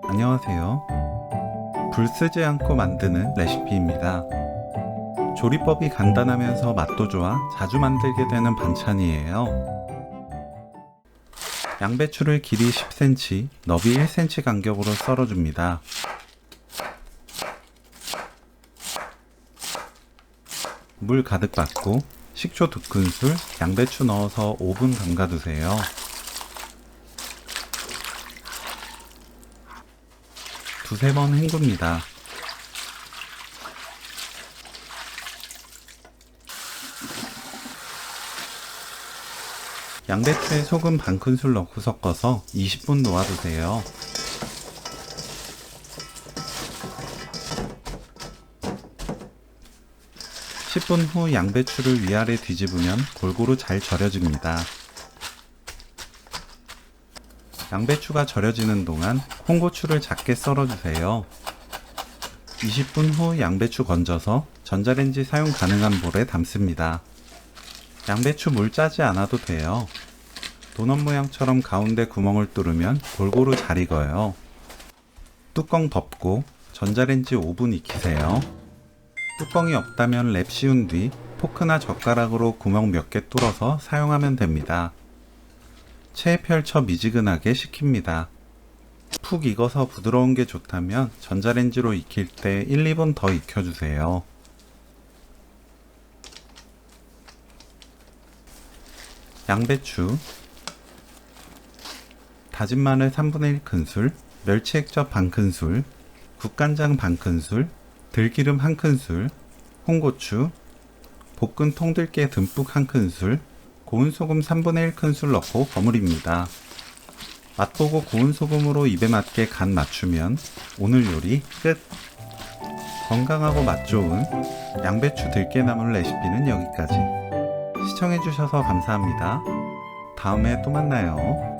안녕하세요. 불 쓰지 않고 만드는 레시피입니다. 조리법이 간단하면서 맛도 좋아 자주 만들게 되는 반찬이에요. 양배추를 길이 10cm, 너비 1cm 간격으로 썰어줍니다. 물 가득 받고 식초 2큰술, 양배추 넣어서 5분 담가두세요. 두세 번 헹굽니다. 양배추에 소금 반큰술 넣고 섞어서 20분 놓아두세요. (10분) 후 양배추를 위아래 뒤집으면 골고루 잘 절여집니다. 양배추가 절여지는 동안 홍고추를 작게 썰어주세요. 20분 후 양배추 건져서 전자레인지 사용 가능한 볼에 담습니다. 양배추 물 짜지 않아도 돼요. 도넛 모양처럼 가운데 구멍을 뚫으면 골고루 잘 익어요. 뚜껑 덮고 전자레인지 5분 익히세요. 뚜껑이 없다면 랩 씌운 뒤 포크나 젓가락으로 구멍 몇 개 뚫어서 사용하면 됩니다. 체에 펼쳐 미지근하게 식힙니다. 푹 익어서 부드러운 게 좋다면 전자레인지로 익힐 때 1, 2분 더 익혀주세요. 양배추, 다진 마늘 3분의 1큰술, 멸치 액젓 반큰술, 국간장 반큰술, 들기름 1큰술, 홍고추, 볶은 통들깨 듬뿍 1큰술, 고운 소금 3분의 1큰술 넣고 버무립니다. 맛보고 고운 소금으로 입에 맞게 간 맞추면 오늘 요리 끝! 건강하고 맛 좋은 양배추 들깨나물 레시피는 여기까지. 시청해주셔서 감사합니다. 다음에 또 만나요.